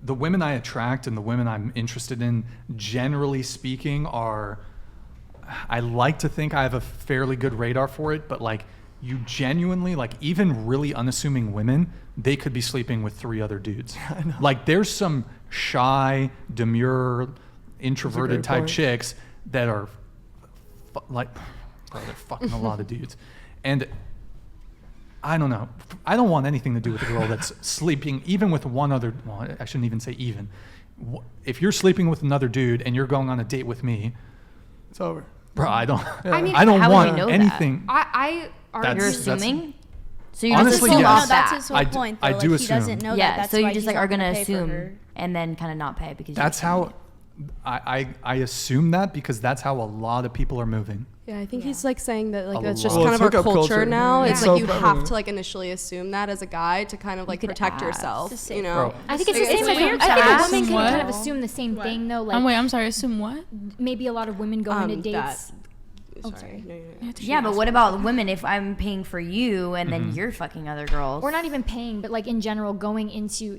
the women I attract and the women I'm interested in, generally speaking, I like to think I have a fairly good radar for it, but like you genuinely, like even really unassuming women, they could be sleeping with 3 other dudes. Like there's some shy, demure, introverted type chicks that are they're fucking a lot of dudes. And I don't know. I don't want anything to do with a girl that's sleeping even with one other, well, I shouldn't even say even. If you're sleeping with another dude and you're going on a date with me, it's over. Bro, I don't how want would you know anything. You're assuming? So you honestly, just assume yes. off That's that. his whole point, though. I do like, assume. He doesn't know Yeah, that. so you why just he's like are not gonna pay for assume her. and then kind of not pay because That's how I assume that because that's how a lot of people are moving. Yeah, I think he's like saying that like that's just Well, kind of our it's hookup culture culture. now. Yeah. It's It's like so you have prevalent. to like initially assume that as a guy to kind of like could protect ask. yourself, Just you say- know? Bro. I think it's the It's same. weird to I think ask. women can What? kind of assume the same thing, though. Like, wait, I'm sorry. Assume what? maybe a lot of women go into dates. Sorry. No. Yeah, but what about women? If I'm paying for you and then you're fucking other girls, Or not even paying, but like in general, going into,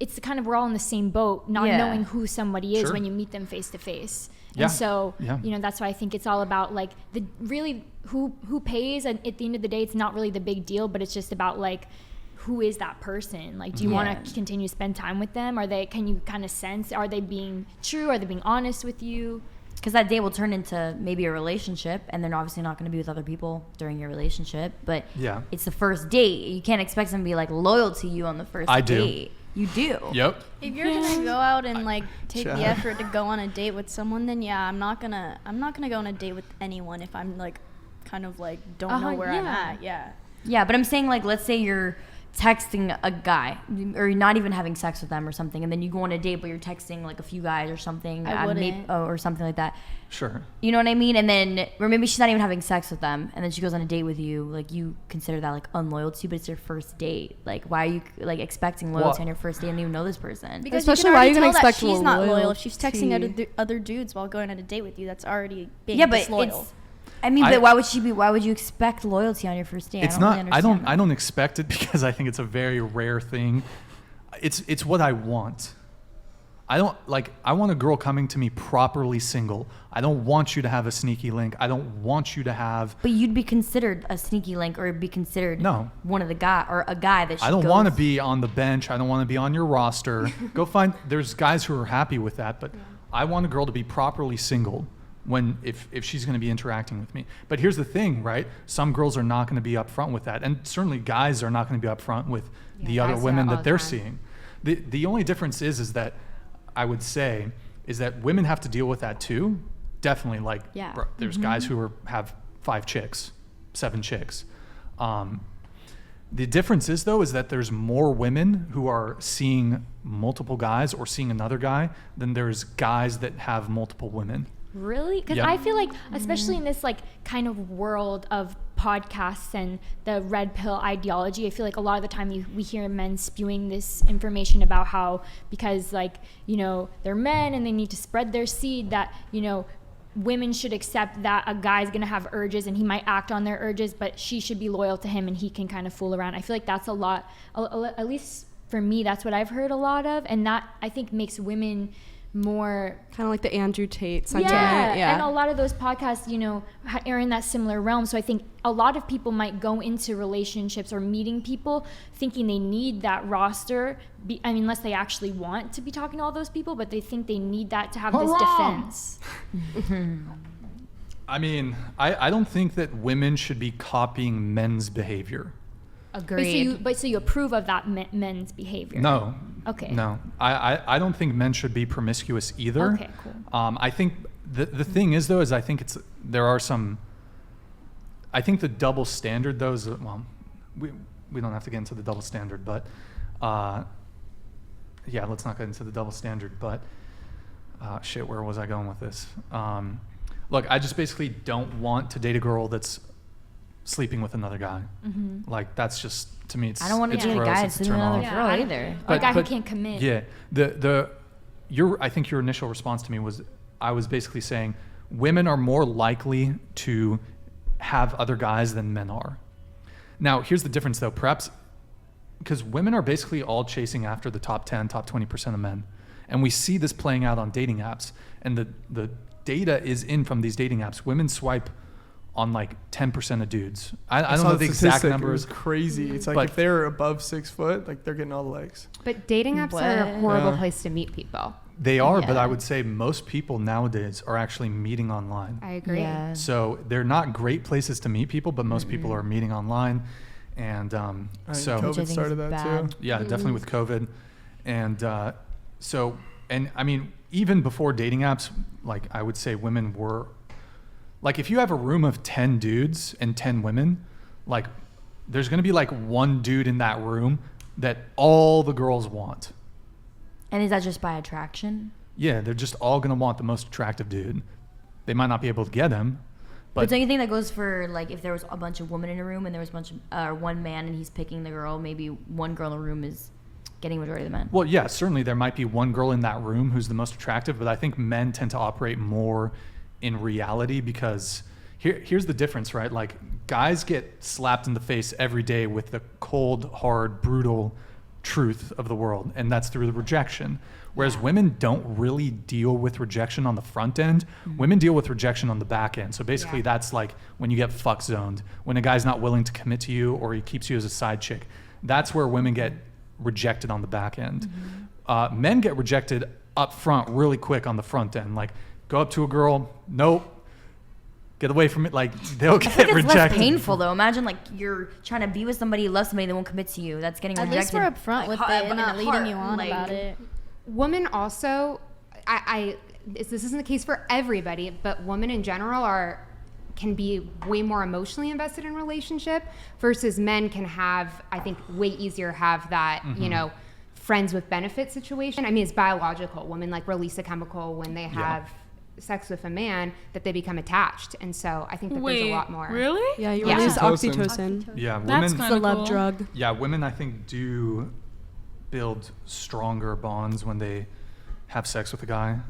it's the kind of, we're all in the same boat, not Yeah. knowing who somebody is Sure. when you meet them face to face. Yeah. And so, Yeah. that's why I think it's all about like the really who pays. And at the end of the day, it's not really the big deal, but it's just about like, who is that person? Like, do you want to continue to spend time with them? Can you kind of sense, are they being true? Are they being honest with you? because that date will turn into maybe a relationship, and they're obviously not going to be with other people during your relationship. But Yeah. it's the first date. You can't expect them to be like loyal to you on the first I do. date. You do. Yep. If you're gonna go out and like take Chad. the effort to go on a date with someone, then yeah, I'm not gonna go on a date with anyone if I'm like kind of like don't know where I'm at. Yeah. Yeah, but I'm saying like let's say you're texting a guy or you're not even having sex with them or something, and then you go on a date but you're texting like a few guys or something or something like that. Sure. You know what I mean? And then, or maybe she's not even having sex with them, and then she goes on a date with you. Like, you consider that like unloyalty, but it's your first date. Like, why are you like expecting loyalty on your first date and you don't even know this person? Because Especially you can why already are you gonna tell that expect she's not loyal if she's loyalty? texting other dudes while going on a date with you. That's already being Yeah, but disloyal. but why would she be? Why would you expect loyalty on your first date? It's I not. Really I don't. understand I don't expect it because I think it's a very rare thing. It's what I want. I don't like. I want a girl coming to me properly single. I don't want you to have a sneaky link. I don't want you to have. But you'd be considered a sneaky link, or be considered one of the guy or a guy that she I don't want to be on the bench. I don't want to be on your roster. Go find. There's guys who are happy with that, but I want a girl to be properly single if she's going to be interacting with me. But here's the thing, right? Some girls are not going to be upfront with that, and certainly guys are not going to be upfront with the other women that they're seeing. The only difference is that I would say is that women have to deal with that too. Definitely, like bro, there's guys who have 5 chicks, 7 chicks. The difference is though is that there's more women who are seeing multiple guys or seeing another guy than there's guys that have multiple women. Really? Because I feel like, especially in this like kind of world of podcasts and the red pill ideology, I feel like a lot of the time we hear men spewing this information about how because like, they're men and they need to spread their seed that, women should accept that a guy's going to have urges and he might act on their urges, but she should be loyal to him and he can kind of fool around. I feel like that's a lot, at least for me, that's what I've heard a lot of. And that I think makes women more kind of like the Andrew Tate sentiment. Yeah, and a lot of those podcasts, are in that similar realm. So I think a lot of people might go into relationships or meeting people thinking they need that roster. Unless they actually want to be talking to all those people, but they think they need that to have this defense. I don't think that women should be copying men's behavior. Agreed. So you approve of that men's behavior? No. Okay. No, I don't think men should be promiscuous either. Okay, cool. I think the thing is though is I think I think the double standard though is we don't have to get into the double standard, but let's not get into the double standard. But where was I going with this? Look, I just basically don't want to date a girl that's sleeping with another guy. Mm-hmm. Like that's just to me it's I don't want to date a guy that's sleeping with another girl either. Or a guy who can't commit. Yeah. I think your initial response to me was I was basically saying women are more likely to have other guys than men are. Now here's the difference though. Perhaps because women are basically all chasing after the top 10, top 20% of men. And we see this playing out on dating apps. And the data is in from these dating apps. Women swipe on like 10% of dudes. I don't know the exact numbers. It's crazy. It's like if they're above 6 foot, like they're getting all the legs. But dating apps are a horrible place to meet people. They are, but I would say most people nowadays are actually meeting online. I agree. Yeah. So they're not great places to meet people, but most people are meeting online. And so COVID started that too. Yeah, definitely with COVID. And and I mean, even before dating apps, like I would say women were, like if you have a room of 10 dudes and 10 women, like there's going to be like one dude in that room that all the girls want. And is that just by attraction? Yeah, they're just all going to want the most attractive dude. They might not be able to get him. But don't you think that goes for, like, if there was a bunch of women in a room and there was a bunch of one man and he's picking the girl, maybe one girl in the room is getting majority of the men? Well, yeah, certainly there might be one girl in that room who's the most attractive, but I think men tend to operate more in reality because here's the difference, right? Like, guys get slapped in the face every day with the cold, hard, brutal truth of the world, and that's through the rejection. Whereas women don't really deal with rejection on the front end. Women deal with rejection on the back end. So basically that's like when you get fuck zoned, when a guy's not willing to commit to you or he keeps you as a side chick. That's where women get rejected on the back end. Men get rejected up front really quick on the front end. Like, go up to a girl, nope, get away from it. Like, they'll get it's rejected. Less painful though. Imagine like you're trying to be with somebody, love somebody, they won't commit to you. That's getting rejected. At least we're upfront with it and not leading you on about it. Women also, this isn't the case for everybody, but women in general can be way more emotionally invested in a relationship versus men can have, I think, way easier have that, friends with benefit situation. I mean, it's biological. Women like release a chemical when they have sex with a man that they become attached. And so I think that there's a lot more. Really? Yeah, you Yeah. release Oxytocin. oxytocin. Yeah, That's women. kind The of love cool. drug. Yeah, women I think do build stronger bonds when they have sex with a guy.